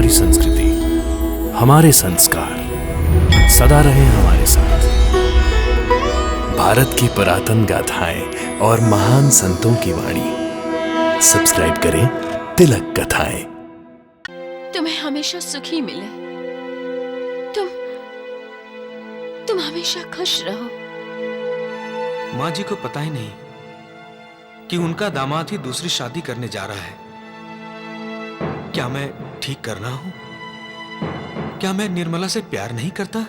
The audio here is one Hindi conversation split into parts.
हमारी संस्कृति, हमारे संस्कार सदा रहे हमारे साथ। भारत की पुरातन गाथाएं और महान संतों की वाणी। सब्सक्राइब करें तिलक कथाएं। तुम्हें हमेशा सुखी मिले। तुम हमेशा खुश रहो। माँ जी को पता ही नहीं कि उनका दामाद ही दूसरी शादी करने जा रहा है। क्या मैं ठीक कर रहा हूं? क्या मैं निर्मला से प्यार नहीं करता?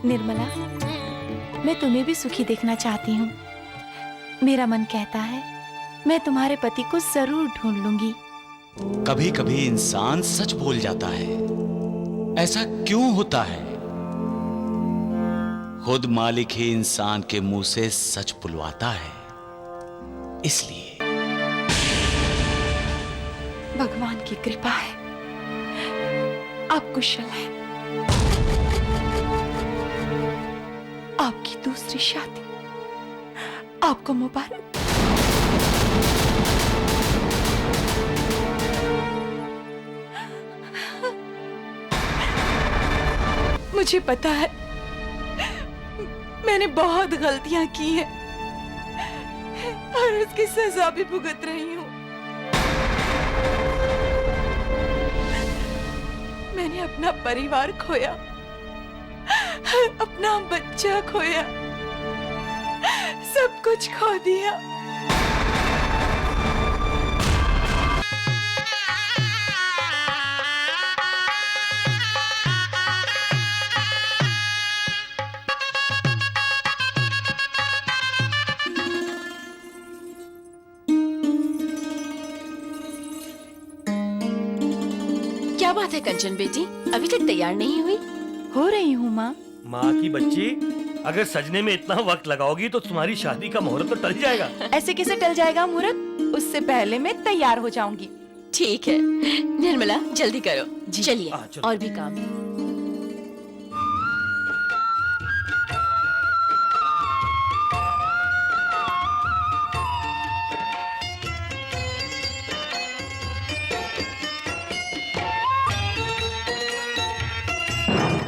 निर्मला, मैं तुम्हें भी सुखी देखना चाहती हूँ। मेरा मन कहता है मैं तुम्हारे पति को जरूर ढूंढ लूंगी। कभी कभी इंसान सच बोल जाता है। ऐसा क्यों होता है? खुद मालिक ही इंसान के मुंह से सच बुलवाता है। इसलिए भगवान की कृपा है, आप कुशल हैं। आपकी दूसरी शादी आपको मुबारक। मुझे पता है मैंने बहुत गलतियां की हैं और उसकी सजा भी भुगत रही हूं। मैंने अपना परिवार खोया, अपना बच्चा खोया, सब कुछ खो दिया। क्या बात है कंचन बेटी, अभी तक तैयार नहीं हुई? हो रही हूँ माँ। माँ की बच्ची, अगर सजने में इतना वक्त लगाओगी तो तुम्हारी शादी का मुहूर्त तो टल जाएगा। ऐसे कैसे टल जाएगा मुहूर्त? उससे पहले मैं तैयार हो जाऊंगी। ठीक है निर्मला, जल्दी करो। चलिए, चलो। और भी काम है।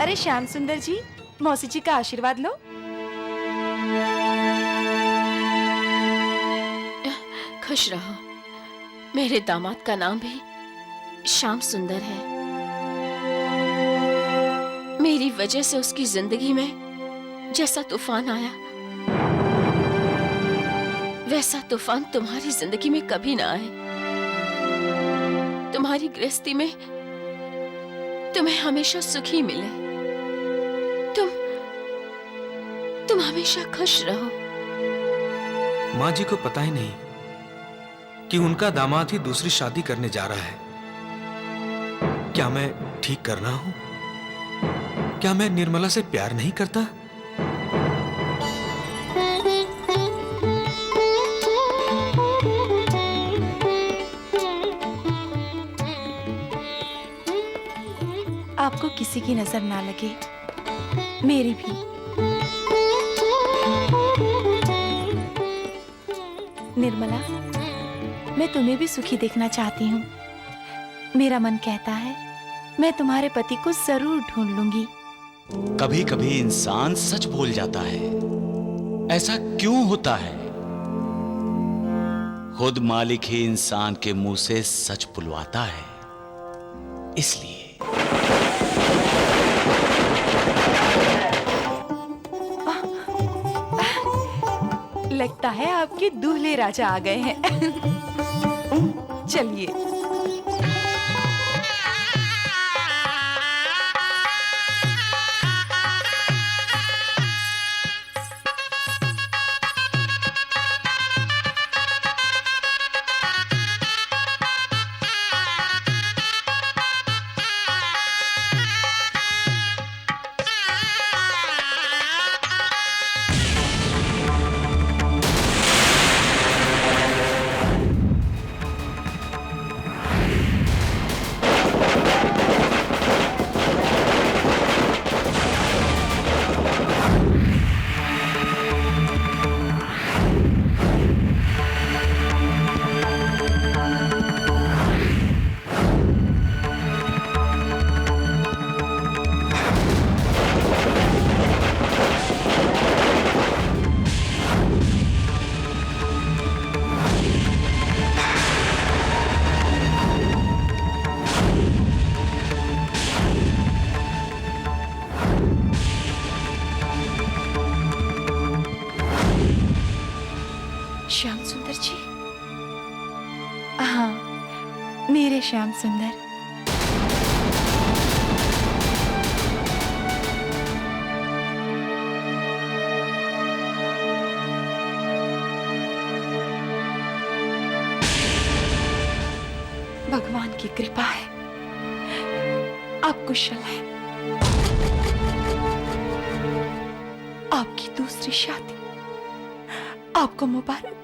अरे श्याम सुंदर जी, मौसी जी का आशीर्वाद लो। खुश रहो। मेरे दामाद का नाम भी श्याम सुंदर है। मेरी वजह से उसकी जिंदगी में जैसा तूफान आया, वैसा तूफान तुम्हारी जिंदगी में कभी ना आए। तुम्हारी गृहस्थी में तुम्हें हमेशा सुखी मिले। तुम हमेशा खुश रहो। माँ जी को पता ही नहीं कि उनका दामाद ही दूसरी शादी करने जा रहा है। क्या मैं ठीक कर रहा हूं? क्या मैं निर्मला से प्यार नहीं करता? आपको किसी की नजर ना लगे, मेरी भी। निर्मला, मैं तुम्हें भी सुखी देखना चाहती हूँ। मेरा मन कहता है मैं तुम्हारे पति को जरूर ढूंढ लूंगी। कभी कभी इंसान सच बोल जाता है। ऐसा क्यों होता है? खुद मालिक ही इंसान के मुंह से सच बुलवाता है। इसलिए लगता है आपके दूल्हे राजा आ गए हैं। चलिए। मेरे श्याम सुंदर। भगवान की कृपा है, आप कुशल हैं। आपकी दूसरी शादी आपको मुबारक।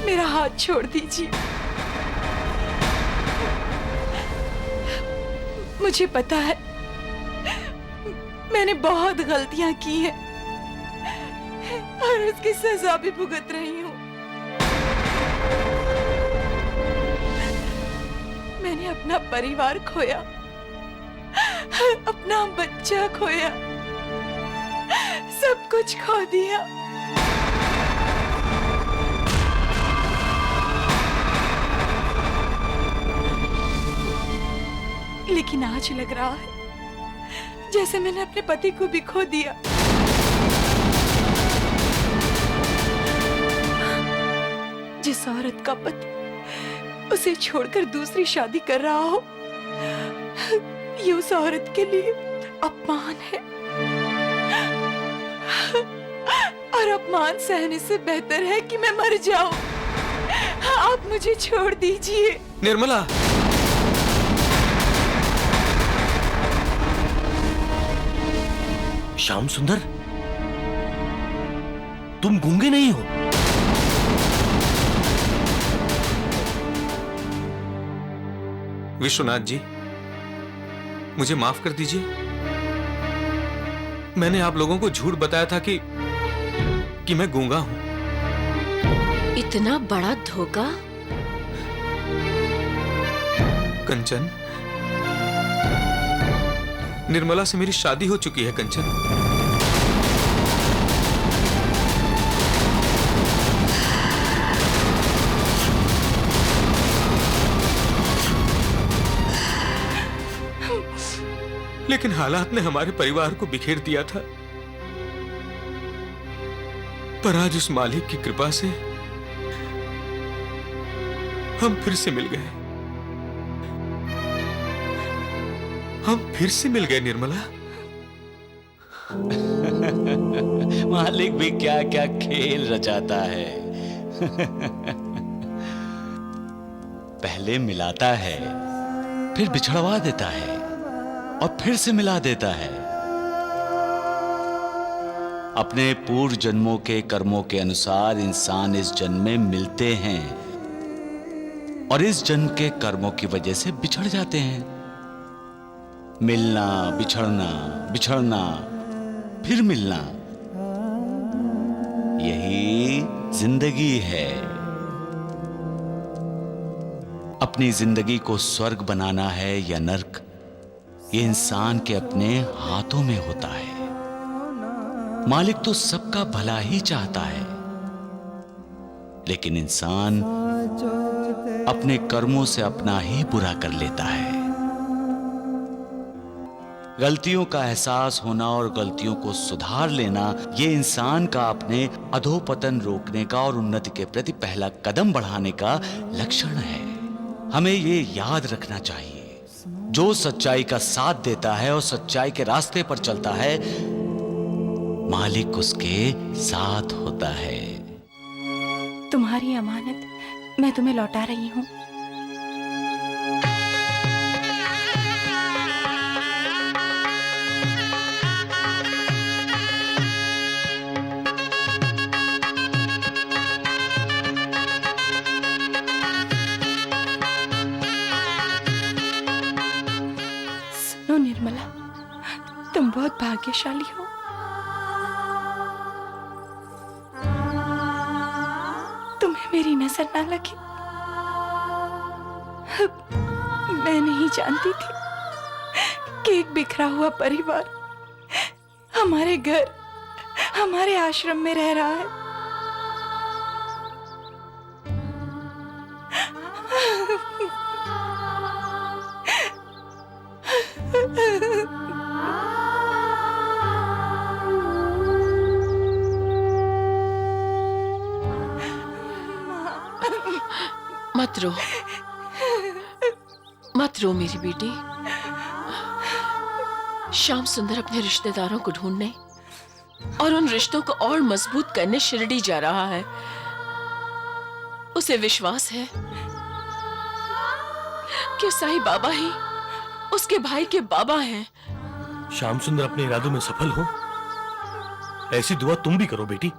मेरा हाथ छोड़ दीजिए। मुझे पता है मैंने बहुत गलतियां की हैं और उसकी सजा भी भुगत रही हूं। मैंने अपना परिवार खोया, अपना बच्चा खोया, सब कुछ खो दिया। लेकिन आज लग रहा है जैसे मैंने अपने पति को भी खो दिया। जिस औरत का पति उसे छोड़कर दूसरी शादी कर रहा हो, ये उस औरत के लिए अपमान है। और अपमान सहने से बेहतर है कि मैं मर जाऊं। आप मुझे छोड़ दीजिए। निर्मला, श्याम सुंदर, तुम गूंगे नहीं हो? विश्वनाथ जी, मुझे माफ कर दीजिए। मैंने आप लोगों को झूठ बताया था कि मैं गूंगा हूं। इतना बड़ा धोखा? कंचन, निर्मला से मेरी शादी हो चुकी है कंचन। लेकिन हालात ने हमारे परिवार को बिखेर दिया था। पर आज उस मालिक की कृपा से हम फिर से मिल गए। हम फिर से मिल गए निर्मला। मालिक भी क्या क्या खेल रचाता है। पहले मिलाता है, फिर बिछड़वा देता है और फिर से मिला देता है। अपने पूर्व जन्मों के कर्मों के अनुसार इंसान इस जन्म में मिलते हैं और इस जन्म के कर्मों की वजह से बिछड़ जाते हैं। मिलना, बिछड़ना, बिछड़ना, फिर मिलना, यही जिंदगी है। अपनी जिंदगी को स्वर्ग बनाना है या नर्क, ये इंसान के अपने हाथों में होता है। मालिक तो सबका भला ही चाहता है, लेकिन इंसान अपने कर्मों से अपना ही बुरा कर लेता है। गलतियों का एहसास होना और गलतियों को सुधार लेना, ये इंसान का अपने अधोपतन रोकने का और उन्नति के प्रति पहला कदम बढ़ाने का लक्षण है। हमें ये याद रखना चाहिए, जो सच्चाई का साथ देता है और सच्चाई के रास्ते पर चलता है, मालिक उसके साथ होता है। तुम्हारी अमानत मैं तुम्हें लौटा रही हूँ। सुनो निर्मला, तुम बहुत भाग्यशाली हो। तुम्हें मेरी नजर ना लगी। मैं नहीं जानती थी कि एक बिखरा हुआ परिवार हमारे घर, हमारे आश्रम में रह रहा है। मत रो, मत रो मेरी बेटी। श्याम सुंदर अपने रिश्तेदारों को ढूंढने और उन रिश्तों को और मजबूत करने शिरडी जा रहा है। उसे विश्वास है कि साईं बाबा ही उसके भाई के बाबा हैं। श्याम सुंदर अपने इरादों में सफल हो, ऐसी दुआ तुम भी करो बेटी।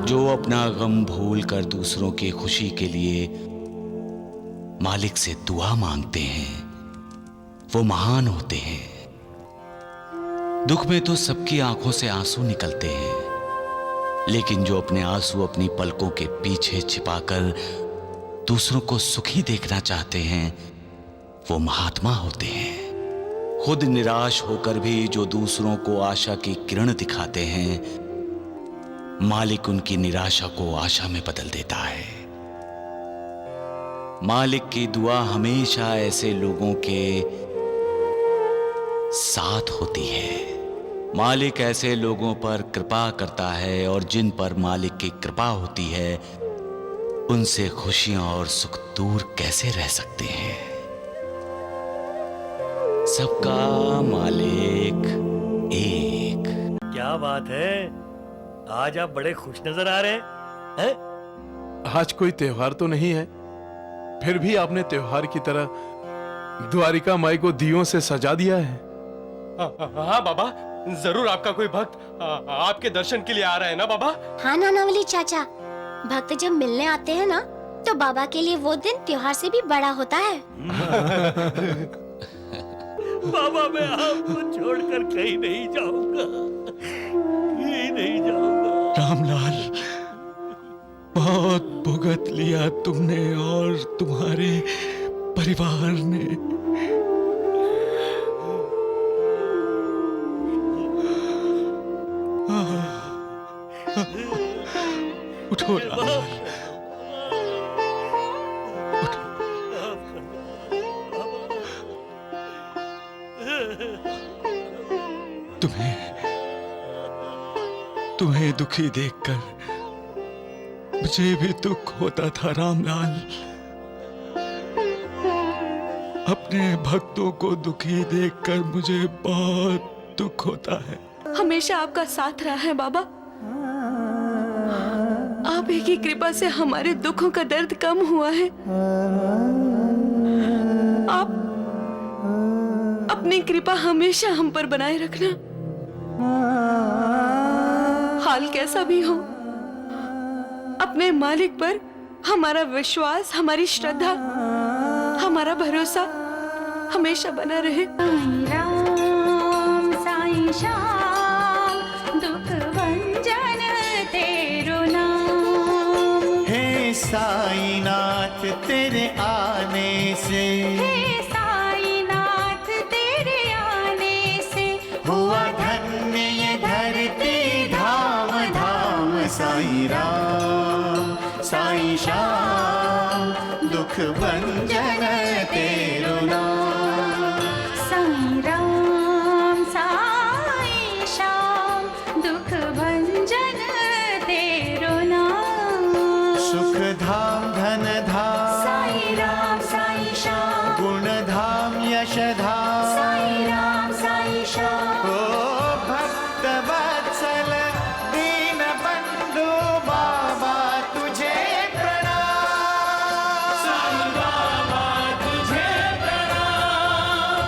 जो अपना गम भूल कर दूसरों की खुशी के लिए मालिक से दुआ मांगते हैं वो महान होते हैं। दुख में तो सबकी आंखों से आंसू निकलते हैं, लेकिन जो अपने आंसू अपनी पलकों के पीछे छिपाकर दूसरों को सुखी देखना चाहते हैं वो महात्मा होते हैं। खुद निराश होकर भी जो दूसरों को आशा की किरण दिखाते हैं, मालिक उनकी निराशा को आशा में बदल देता है। मालिक की दुआ हमेशा ऐसे लोगों के साथ होती है। मालिक ऐसे लोगों पर कृपा करता है और जिन पर मालिक की कृपा होती है उनसे खुशियां और सुख दूर कैसे रह सकते हैं। सबका मालिक एक। क्या बात है, आज आप बड़े खुश नजर आ रहे हैं? आज कोई त्योहार तो नहीं है, फिर भी आपने त्योहार की तरह द्वारिका माई को दियों से सजा दिया है। हाँ बाबा, जरूर आपका कोई भक्त आपके दर्शन के लिए आ रहा है ना बाबा? हाँ नानावली चाचा, भक्त जब मिलने आते हैं ना तो बाबा के लिए वो दिन त्योहार से भी बड़ा होता है। बाबा मैं आपको छोड़कर कहीं नहीं जाऊंगा, कहीं नहीं जाऊंगा। रामलाल, बहुत भुगत लिया तुमने और तुम्हारे परिवार ने। उठो रामलाल, तुम्हें दुखी देखकर मुझे भी दुख होता था रामलाल। अपने भक्तों को दुखी देखकर मुझे बहुत दुख होता है। हमेशा आपका साथ रहा है बाबा। आप ही की कृपा से हमारे दुखों का दर्द कम हुआ है। आप अपनी कृपा हमेशा हम पर बनाए रखना। हाल कैसा भी हो, अपने मालिक पर हमारा विश्वास, हमारी श्रद्धा, हमारा भरोसा हमेशा बना रहे। राम साईं श्याम दुख भंजन तेरो नाम। हे साईनाथ तेरे आने से, हे साईनाथ तेरे आने से हुआ धन्य ये धरती धाम धाम। साईं राम साईं श्याम दुख भंजन तेरो नाम। साईं राम साईं श्याम दुख भंजन तेरो नाम। सुख धाम धन धाम साईं राम साईं श्याम। गुण धाम यश धाम साईं राम साईं श्याम। ओ भक्त वत्सल दीन बंधु बाबा तुझे प्रणाम। साईं बाबा तुझे प्रणाम।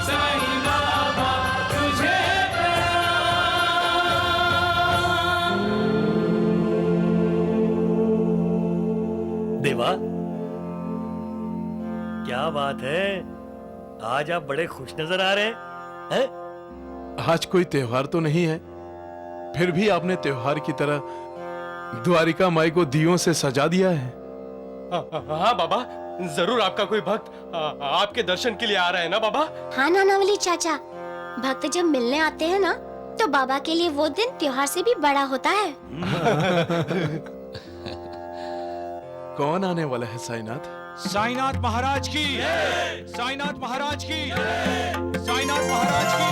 साईं बाबा तुझे देवा, क्या बात है, आज आप बड़े खुश नजर आ रहे हैं? आज कोई त्योहार तो नहीं है, फिर भी आपने त्योहार की तरह द्वारिका माई को दियों से सजा दिया है। हाँ बाबा, जरूर आपका कोई भक्त आपके दर्शन के लिए आ रहा है ना बाबा? हाँ नानावली चाचा, भक्त जब मिलने आते हैं ना तो बाबा के लिए वो दिन त्योहार से भी बड़ा होता है। कौन आने वाला है साईनाथ? साईनाथ महाराज की, साईनाथ महाराज की, साईनाथ महाराज की,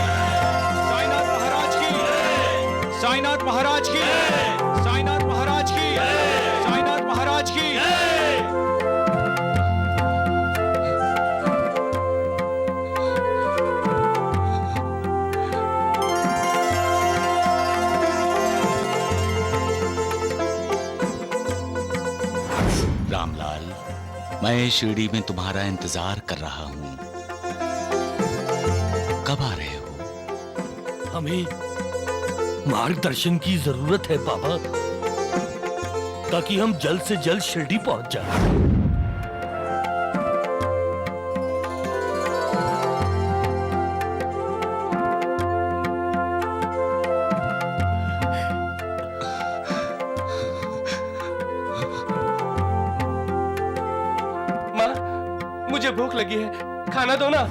साईनाथ महाराज की, साईनाथ महाराज की, साईनाथ महाराज की। महाराज की रामलाल, मैं शिरडी में तुम्हारा इंतजार कर रहा हूं। कब आ रहे हो? हमें मार्गदर्शन की जरूरत है बाबा, ताकि हम जल्द से जल्द शिरडी पहुंच जाएं। माँ, मुझे भूख लगी है, खाना दो ना।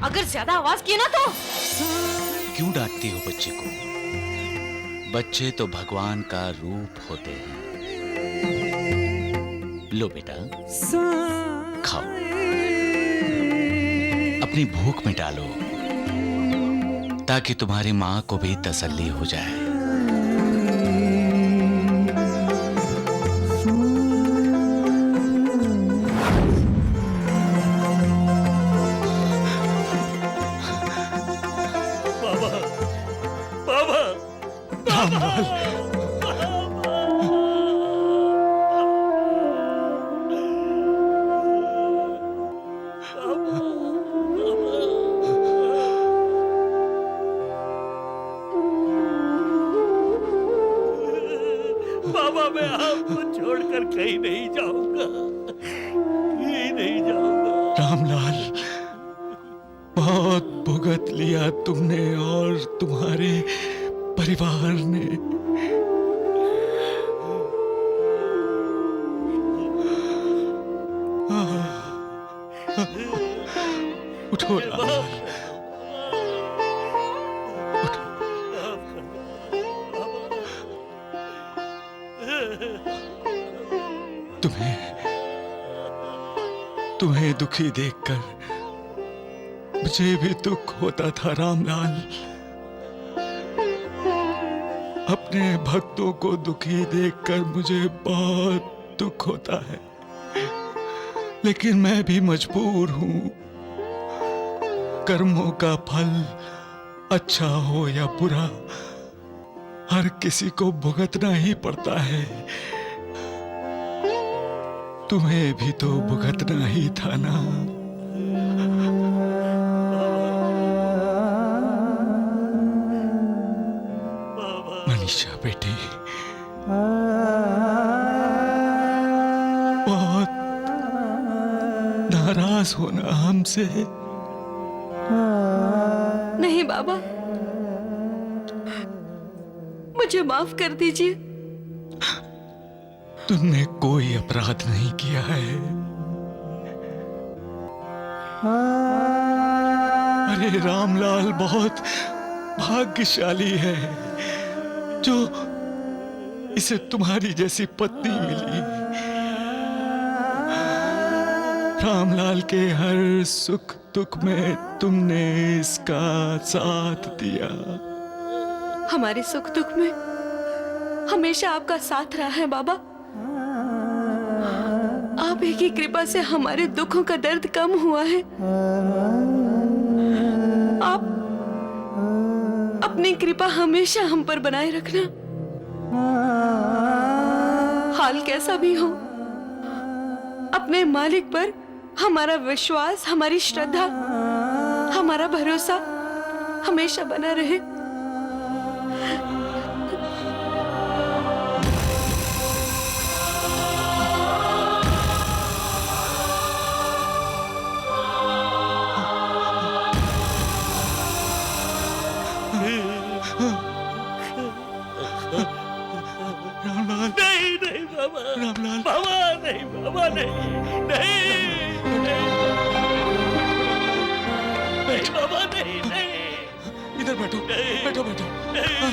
अगर ज्यादा आवाज किए ना तो क्यों डांटती हो बच्चे को? बच्चे तो भगवान का रूप होते हैं। लो बेटा, खाओ, अपनी भूख मिटा लो, ताकि तुम्हारी मां को भी तसल्ली हो जाए। बाबा, मैं आपको छोड़कर कहीं नहीं जाऊंगा, कहीं नहीं जाऊंगा। रामलाल, बहुत भुगत लिया तुमने और तुम्हारे परिवार ने। उठो रामलाल, तुम्हें दुखी देखकर मुझे भी दुख होता था रामलाल। अपने भक्तों को दुखी देखकर मुझे बहुत दुख होता है, लेकिन मैं भी मजबूर हूं। कर्मों का फल अच्छा हो या बुरा, हर किसी को भुगतना ही पड़ता है। तुम्हें भी तो भुगतना ही था ना। मनीषा बेटी, बहुत नाराज होना हमसे। नहीं बाबा, मुझे माफ कर दीजिए। तुमने कोई अपराध नहीं किया है। अरे रामलाल बहुत भाग्यशाली है जो इसे तुम्हारी जैसी पत्नी मिली। रामलाल के हर सुख दुख में तुमने इसका साथ दिया। हमारे सुख दुख में हमेशा आपका साथ रहा है बाबा। आप ही की कृपा से हमारे दुखों का दर्द कम हुआ है। आप अपनी कृपा हमेशा हम पर बनाए रखना। हाल कैसा भी हो, अपने मालिक पर हमारा विश्वास, हमारी श्रद्धा, हमारा भरोसा हमेशा बना रहे। नहीं नहीं बाबा, रामलाल, बाबा नहीं, बाबा नहीं, नहीं नहीं बाबा, नहीं नहीं। इधर बैठो, बैठो बैठो। नहीं बाबा।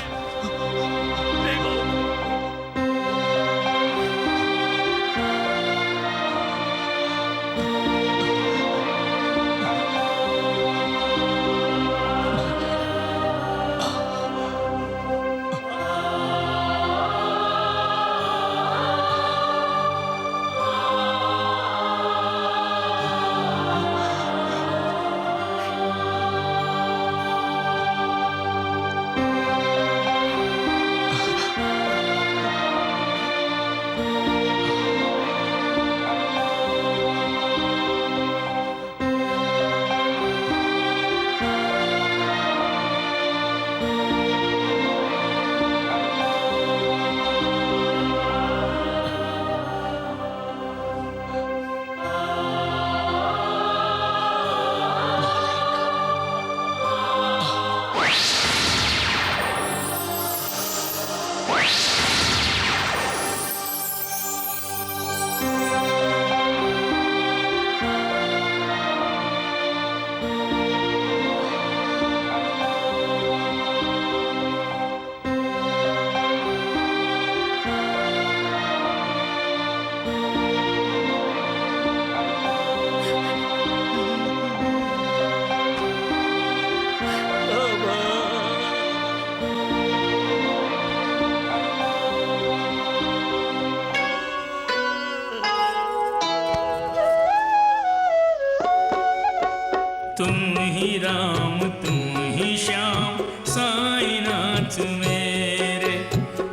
साईनाथ मेरे,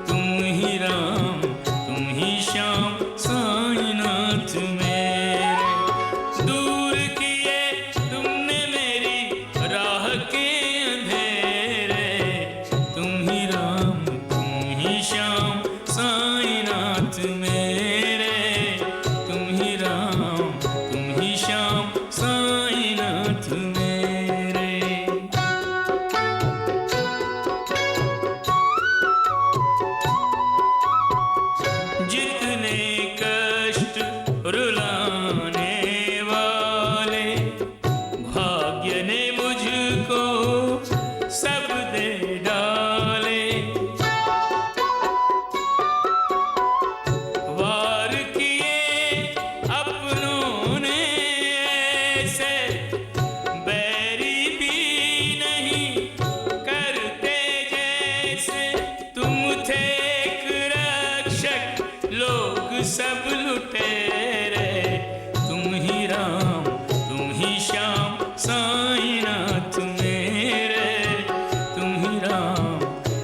तुम ही राम तुम ही श्याम साईनाथ मेरे। दूर किए तुमने मेरी राह के अंधेरे, तुम ही राम तुम ही श्याम साईनाथ मेरे, तुम ही राम तुम ही श्याम साईनाथ मेरे। जितने कष्ट रुलाने वाले भाग्य ने मुझको सब दे डाले। वार किए अपनों ने ऐसे, बैरी भी नहीं करते जैसे। तुम थे एक रक्षक लोग सब लुटेरे, तुम ही राम तुम ही श्याम साईनाथ मेरे, तुम ही राम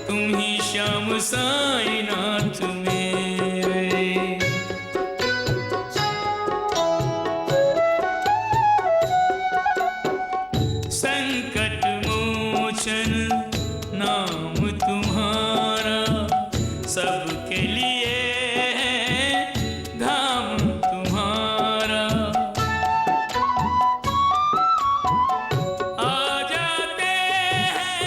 तुम ही श्याम साईनाथ मेरे। संकट मोचन नाम तुम्हारा, सबके लिए है धाम तुम्हारा। आ जाते हैं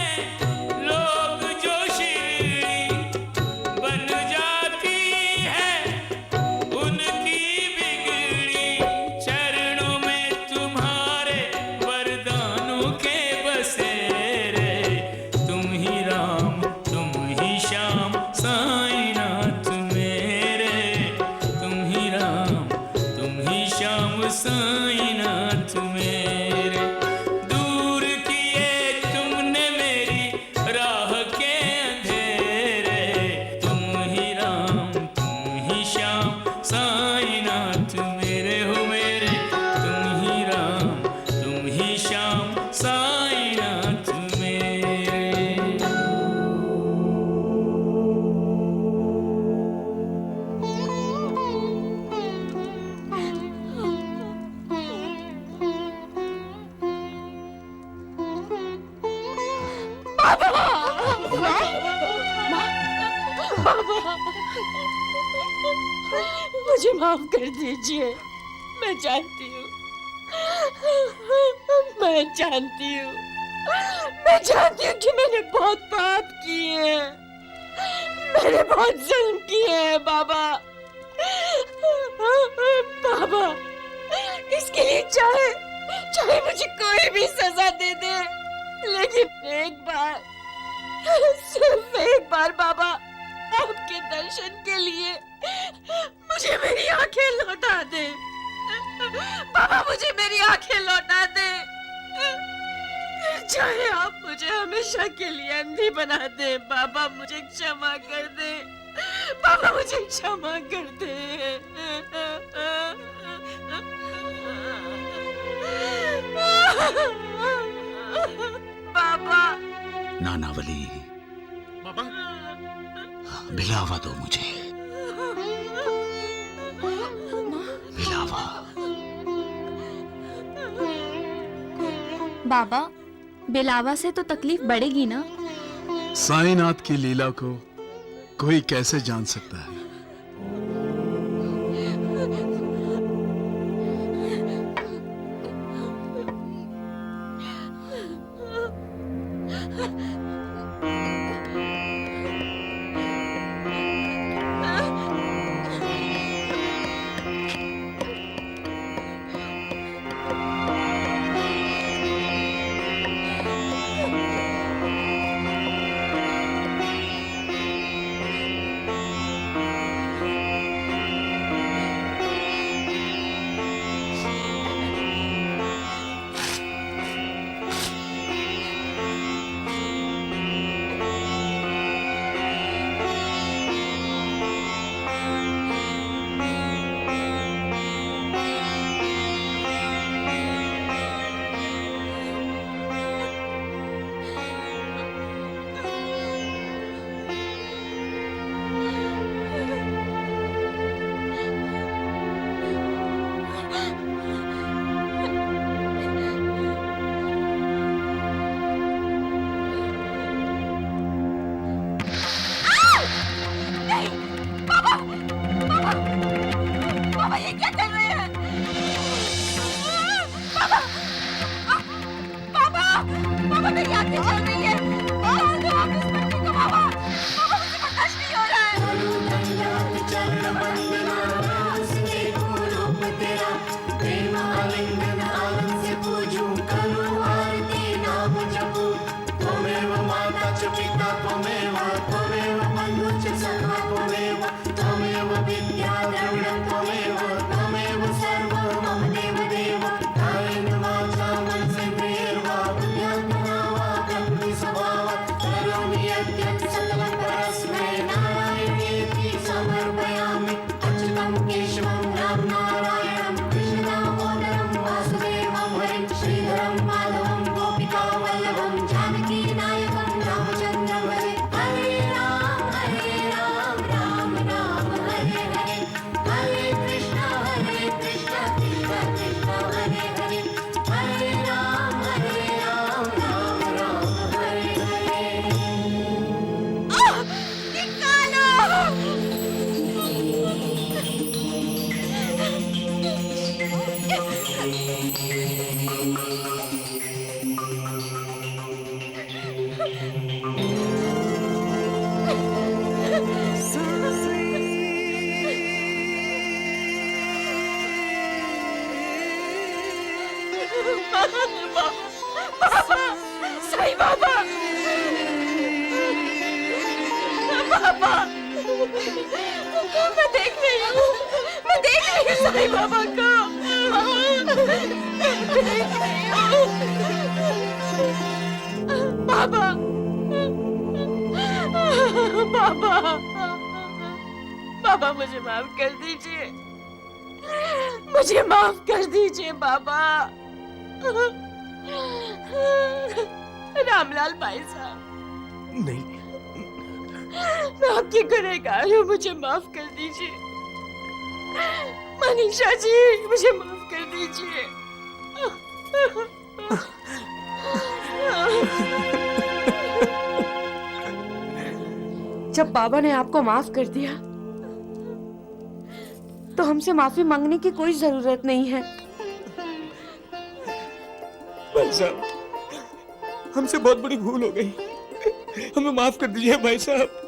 लोग जो शिरडी, बन जाती है उनकी बिगड़ी। चरणों में तुम्हारे वरदानों के बसेरे, तुम ही राम तुम ही श्याम साईनाथ मेरे, तुम ही राम तुम ही श्याम साईनाथ मेरे। दूर किए तुमने मेरी राह के अंधेरे, तुम ही राम तुम ही श्याम साईनाथ मेरे हो मेरे, तुम ही राम तुम ही श्याम साईनाथ मेरे। मुझे माफ कर दीजिए। मैं जानती हूँ कि मैंने बहुत पाप किए हैं, मैंने बहुत जुल्म किए हैं बाबा। बाबा, इसके लिए चाहे मुझे कोई भी सजा दे दे, लेकिन सिर्फ एक बार बाबा, आपके दर्शन के लिए मुझे मेरी आंखें लौटा दे। बाबा, मुझे मेरी आंखें लौटा दे। चाहे आप मुझे हमेशा के लिए अंधी बना दे, बाबा मुझे क्षमा कर दे। बाबा मुझे क्षमा कर दे। बाबा। नानावली, बाबा भिलावा दो मुझे, भिलावा। बाबा, बिलावा से तो तकलीफ बढ़ेगी ना? साईनाथ की लीला को कोई कैसे जान सकता है? बाबा, मैं देख रही हूँ साईं बाबा को, देख रही हूँ। बाबा, बाबा, बाबा मुझे माफ कर दीजिए, मुझे माफ कर दीजिए बाबा। रामलाल भाई साहब, नहीं, मैं आपकी गुनहगार हूँ, मुझे माफ कर दीजिए। मनीषा जी, मुझे माफ कर दीजिए। जब बाबा ने आपको माफ कर दिया तो हमसे माफी मांगने की कोई जरूरत नहीं है। भाई साहब, हमसे बहुत बड़ी भूल हो गई, हमें माफ कर दीजिए भाई साहब।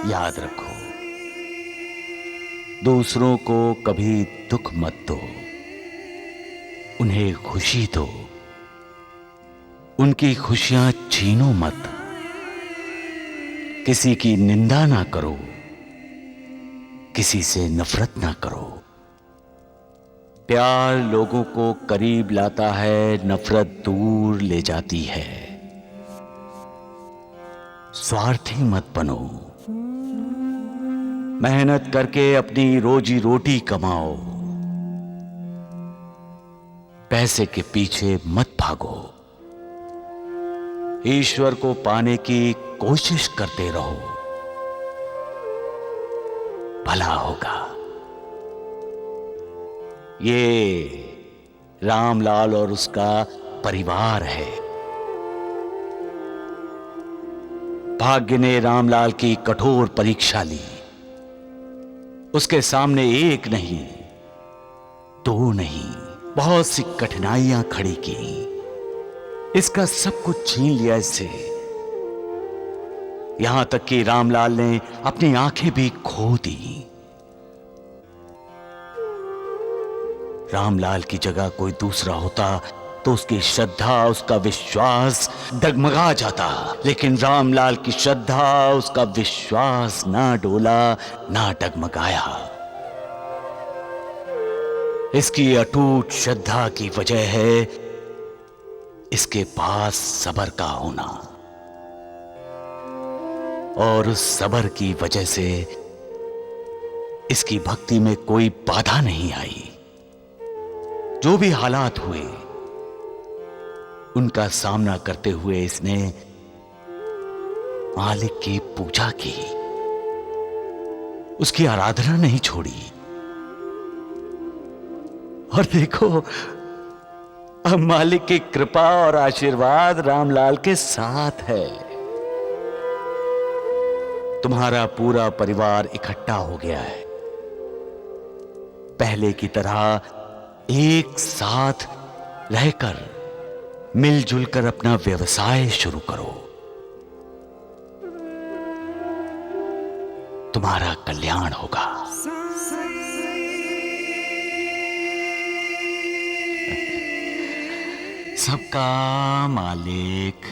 याद रखो, दूसरों को कभी दुख मत दो, उन्हें खुशी दो, उनकी खुशियां छीनो मत, किसी की निंदा ना करो, किसी से नफरत ना करो। प्यार लोगों को करीब लाता है, नफरत दूर ले जाती है। स्वार्थी मत बनो, मेहनत करके अपनी रोजी रोटी कमाओ, पैसे के पीछे मत भागो, ईश्वर को पाने की कोशिश करते रहो, भला होगा। ये रामलाल और उसका परिवार है। भाग्य ने रामलाल की कठोर परीक्षा ली, उसके सामने एक नहीं, दो नहीं, बहुत सी कठिनाइयां खड़ी की, इसका सब कुछ छीन लिया इससे। यहां तक कि रामलाल ने अपनी आंखें भी खो दी। रामलाल की जगह कोई दूसरा होता तो उसकी श्रद्धा, उसका विश्वास डगमगा जाता, लेकिन रामलाल की श्रद्धा, उसका विश्वास ना डोला, ना डगमगाया। इसकी अटूट श्रद्धा की वजह है इसके पास सब्र का होना, और उस सब्र की वजह से इसकी भक्ति में कोई बाधा नहीं आई। जो भी हालात हुए, उनका सामना करते हुए इसने मालिक की पूजा की, उसकी आराधना नहीं छोड़ी। और देखो, अब मालिक की कृपा और आशीर्वाद रामलाल के साथ है। तुम्हारा पूरा परिवार इकट्ठा हो गया है। पहले की तरह एक साथ रहकर मिलजुल कर अपना व्यवसाय शुरू करो। तुम्हारा कल्याण होगा। सबका मालिक